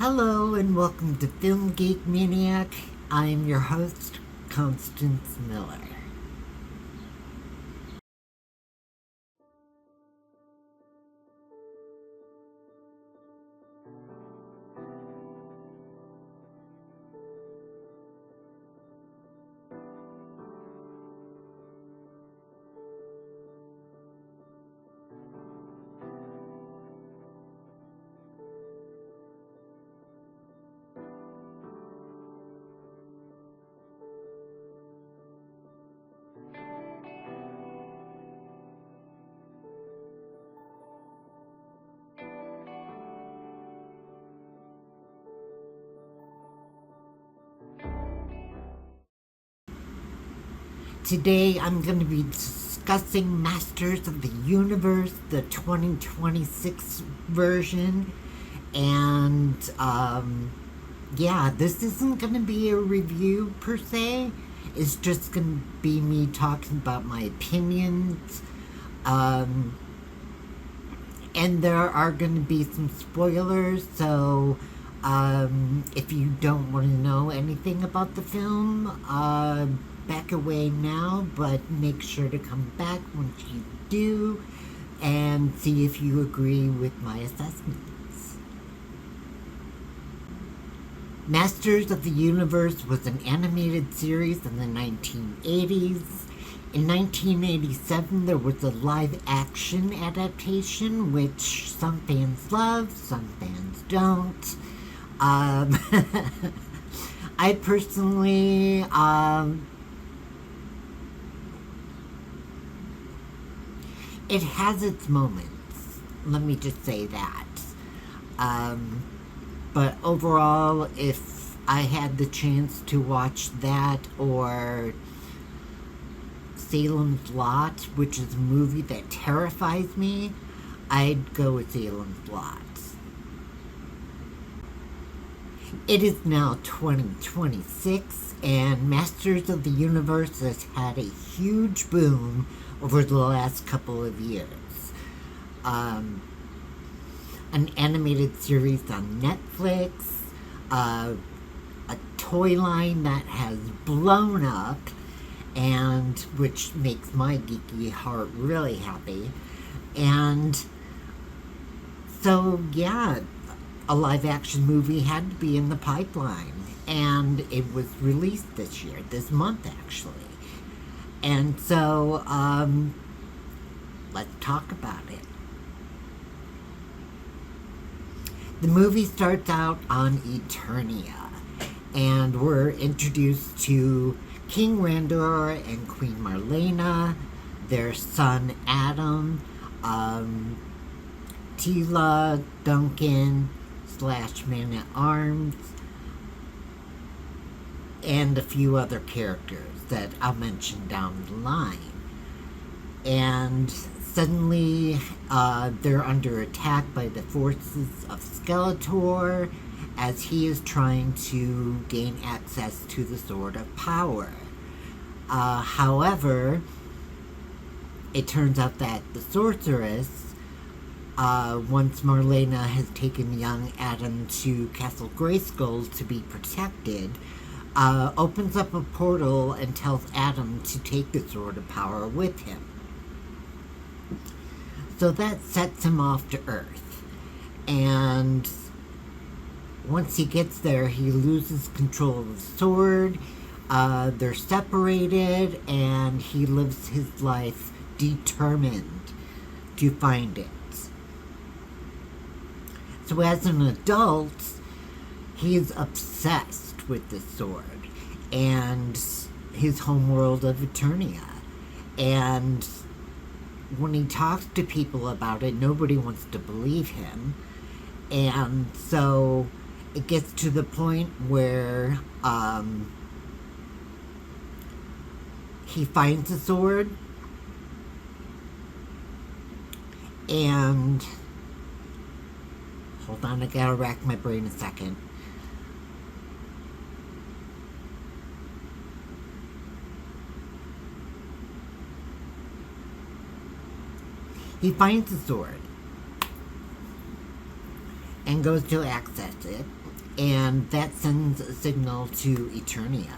Hello and welcome to Film Geek Maniac. I am your host, Constance Miller. Today I'm going to be discussing Masters of the Universe, the 2026 version. And, this isn't going to be a review per se. It's just going to be me talking about my opinions. And there are going to be some spoilers, so if you don't want to know anything about the film, back away now, but make sure to come back once you do and see if you agree with my assessments. Masters of the Universe was an animated series in the 1980s. In 1987, there was a live-action adaptation, which some fans love, some fans don't. I personally, it has its moments. Let me just say that. But overall, if I had the chance to watch that or Salem's Lot, which is a movie that terrifies me, I'd go with Salem's Lot. It is now 2026, and Masters of the Universe has had a huge boom over the last couple of years. An animated series on Netflix, a toy line that has blown up, and which makes my geeky heart really happy. And so, yeah, a live-action movie had to be in the pipeline, and it was released this month actually. And so, let's talk about it. The movie starts out on Eternia, and we're introduced to King Randor and Queen Marlena, their son Adam, Tila, Duncan / Man-at-Arms, and a few other characters that I'll mention down the line. And suddenly, they're under attack by the forces of Skeletor as he is trying to gain access to the Sword of Power. However, it turns out that the sorceress, once Marlena has taken young Adam to Castle Grayskull to be protected, opens up a portal and tells Adam to take the Sword of Power with him. So that sets him off to Earth. And once he gets there, he loses control of the sword. They're separated, and he lives his life determined to find it. So as an adult, he is obsessed with the sword and his homeworld of Eternia. And when he talks to people about it, nobody wants to believe him. And so it gets to the point where he finds the sword, and hold on, I gotta rack my brain a second. He finds the sword, and goes to access it, and that sends a signal to Eternia.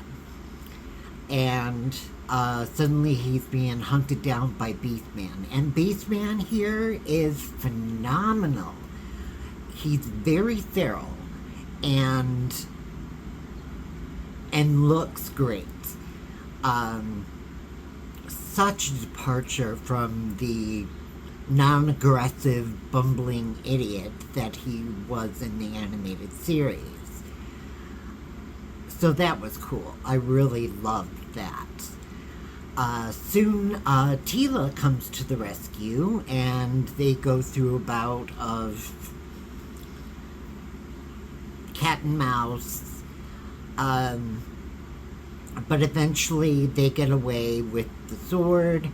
And suddenly he's being hunted down by Beastman. And Beastman here is phenomenal. He's very feral and looks great. Such a departure from the non-aggressive, bumbling idiot that he was in the animated series. So that was cool. I really loved that. Soon, Tila comes to the rescue, and they go through a bout of cat and mouse. But eventually they get away with the sword.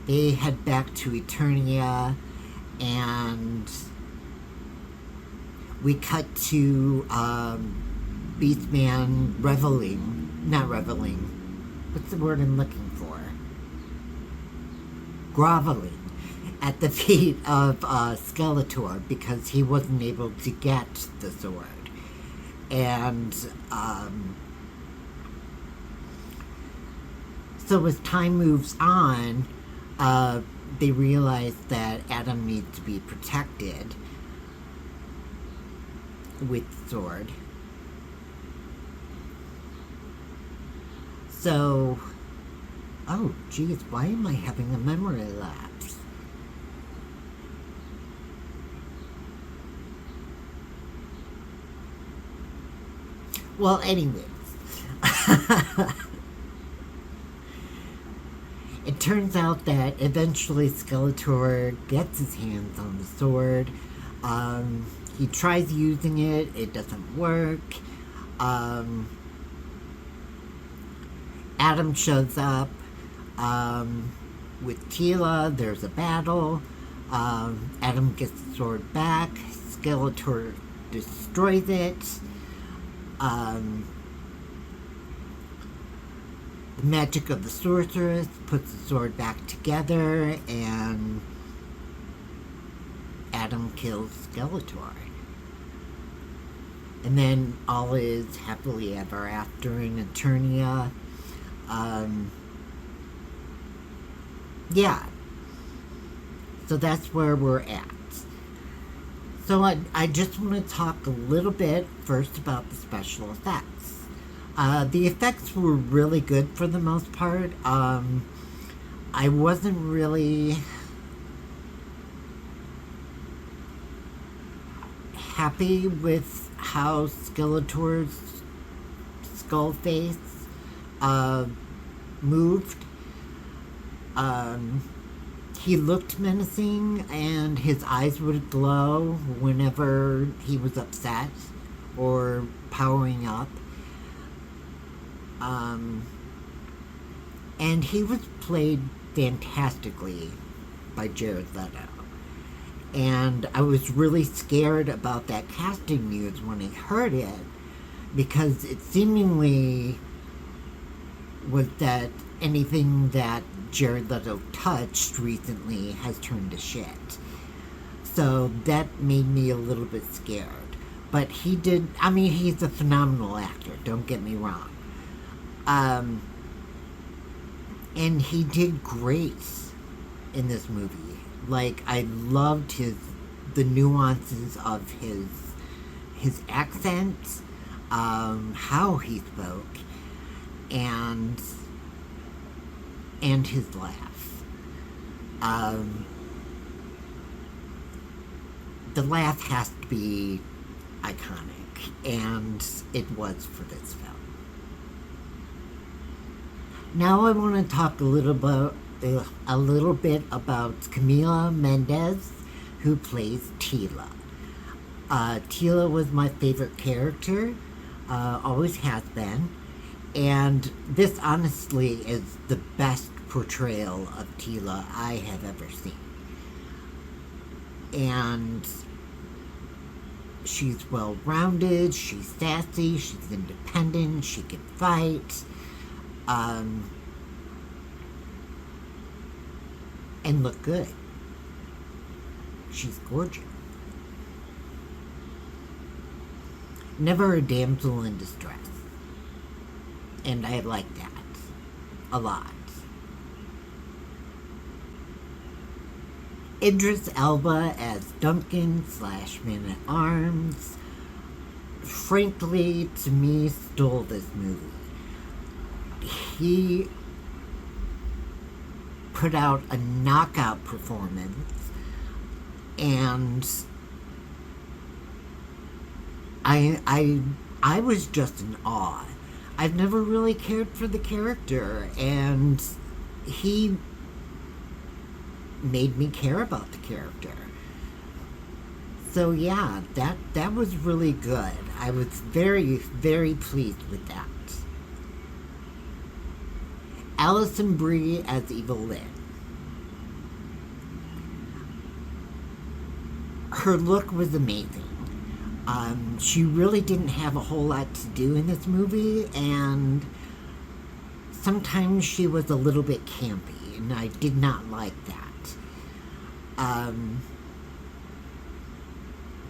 They head back to Eternia, and we cut to Beastman not reveling, what's the word I'm looking for? Groveling at the feet of Skeletor because he wasn't able to get the sword. And so as time moves on, they realize that Adam needs to be protected with the sword. So, oh geez, why am I having a memory lapse? Well, anyways. It turns out that eventually Skeletor gets his hands on the sword. He tries using it. It doesn't work. Adam shows up with Tila. There's a battle. Adam gets the sword back. Skeletor destroys it. The magic of the sorceress puts the sword back together, and Adam kills Skeletor. And then all is happily ever after in Eternia. Yeah. So that's where we're at. So I just want to talk a little bit first about the special effects. The effects were really good for the most part. I wasn't really happy with how Skeletor's skull face moved. He looked menacing, and his eyes would glow whenever he was upset or powering up. And he was played fantastically by Jared Leto. And I was really scared about that casting news when I heard it, because it seemingly was that anything that Jared Leto touched recently has turned to shit. So that made me a little bit scared. But he's a phenomenal actor, don't get me wrong. And he did great in this movie. Like, I loved the nuances of his accent, how he spoke, and his laugh. The laugh has to be iconic, and it was for this film. Now I want to talk a little bit about Camila Mendes, who plays Tila. Tila was my favorite character, always has been, and this honestly is the best portrayal of Tila I have ever seen. And she's well-rounded, she's sassy, she's independent, she can fight, and look good. She's gorgeous. Never a damsel in distress. And I like that a lot. Idris Elba as Duncan / Man-at-Arms, frankly, to me, stole this movie. He put out a knockout performance, and I was just in awe. I've never really cared for the character, and he made me care about the character. So yeah, that was really good. I was very, very pleased with that. Alison Brie as Evelyn. Her look was amazing. She really didn't have a whole lot to do in this movie, and sometimes she was a little bit campy, and I did not like that.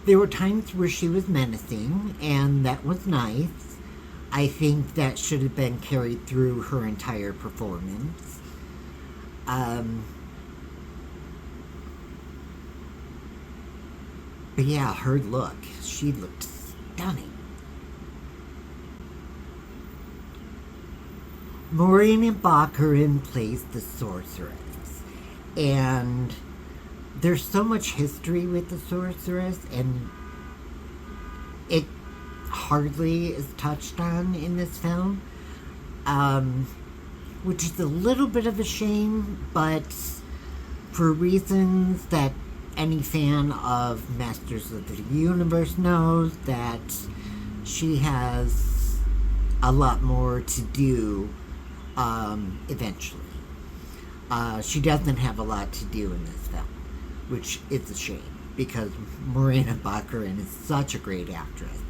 There were times where she was menacing, and that was nice. I think that should have been carried through her entire performance. But yeah, her look, she looked stunning. Morena Baccarin plays the sorceress, and there's so much history with the sorceress, and it hardly is touched on in this film, which is a little bit of a shame, but for reasons that any fan of Masters of the Universe knows, that she has a lot more to do eventually. She doesn't have a lot to do in this film, which is a shame, because Morena Baccarin is such a great actress.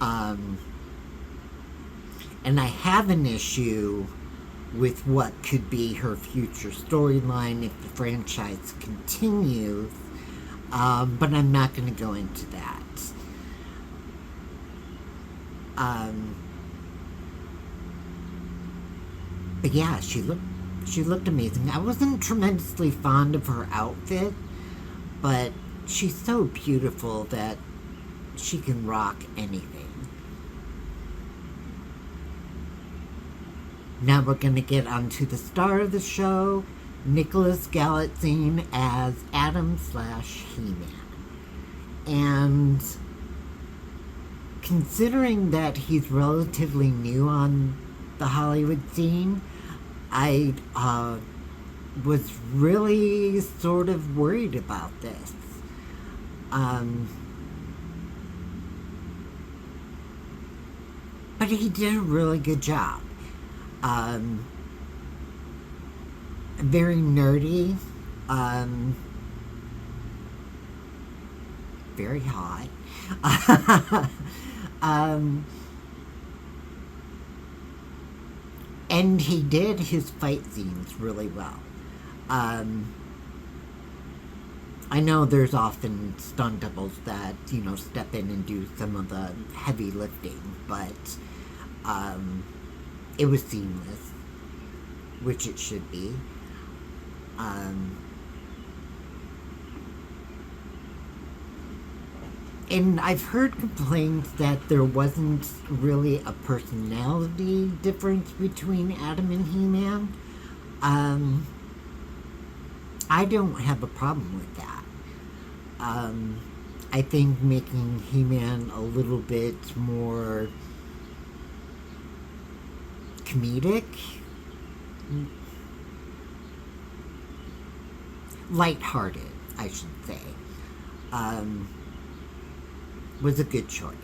And I have an issue with what could be her future storyline if the franchise continues, but I'm not going to go into that. But yeah, she looked amazing. I wasn't tremendously fond of her outfit, but she's so beautiful that she can rock anything. Now we're going to get on to the star of the show, Nicholas Galitzine as Adam / He-Man. And considering that he's relatively new on the Hollywood scene, I was really sort of worried about this. But he did a really good job. Very nerdy, very hot, and he did his fight scenes really well. I know there's often stunt doubles that, step in and do some of the heavy lifting, but it was seamless, which it should be. And I've heard complaints that there wasn't really a personality difference between Adam and He-Man. I don't have a problem with that. I think making He-Man a little bit more comedic, lighthearted, I should say, was a good choice.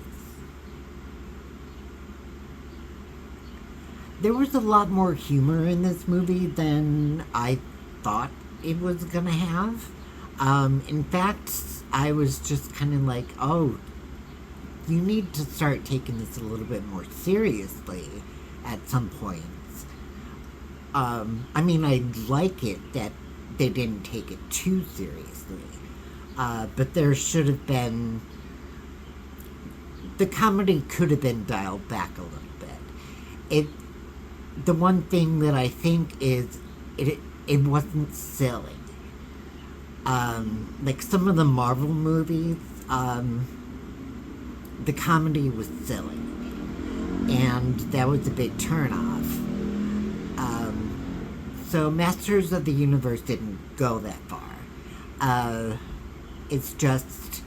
There was a lot more humor in this movie than I thought it was gonna have. In fact, I was just kind of like, oh, you need to start taking this a little bit more seriously at some points. I mean, I like it that they didn't take it too seriously. But there should have been the comedy could have been dialed back a little bit. The one thing that I think is it wasn't silly. Like some of the Marvel movies, the comedy was silly, and that was a big turnoff. So Masters of the Universe didn't go that far. It's just,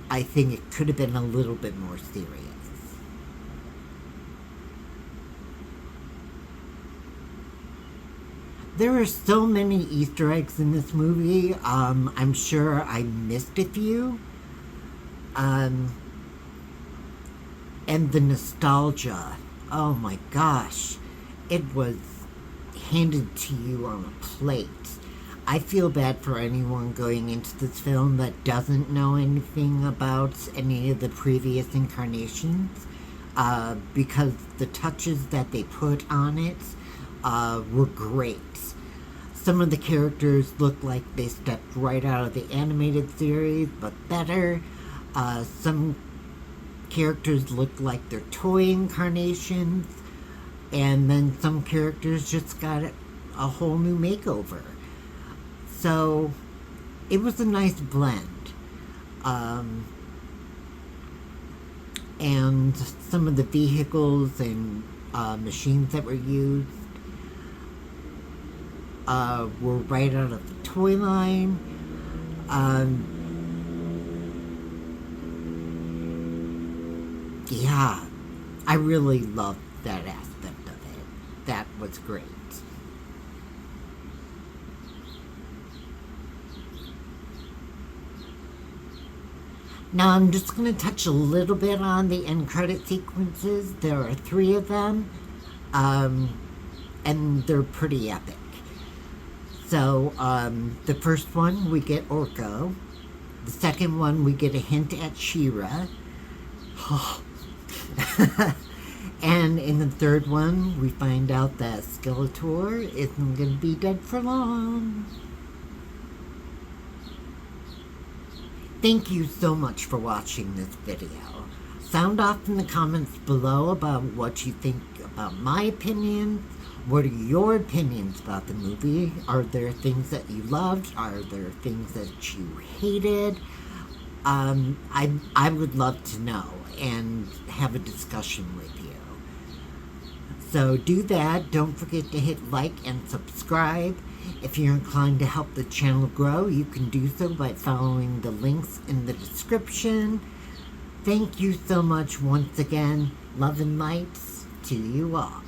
I think it could have been a little bit more serious. There are so many Easter eggs in this movie. I'm sure I missed a few. And the nostalgia. Oh my gosh. It was handed to you on a plate. I feel bad for anyone going into this film that doesn't know anything about any of the previous incarnations, because the touches that they put on it were great. Some of the characters look like they stepped right out of the animated series, but better. Some characters look like they're toy incarnations, and then some characters just got a whole new makeover. So it was a nice blend. And some of the vehicles and machines that were used were right out of the toy line. Yeah, I really loved that aspect of it. That was great. Now I'm just going to touch a little bit on the end credit sequences. There are 3 of them, and they're pretty epic. So, the first one, we get Orko. The second one, we get a hint at She-Ra. And in the third one, we find out that Skeletor isn't going to be dead for long. Thank you so much for watching this video. Sound off in the comments below about what you think about my opinions. What are your opinions about the movie? Are there things that you loved? Are there things that you hated? I would love to know and have a discussion with you. So do that. Don't forget to hit like and subscribe. If you're inclined to help the channel grow, you can do so by following the links in the description. Thank you so much once again. Love and lights to you all.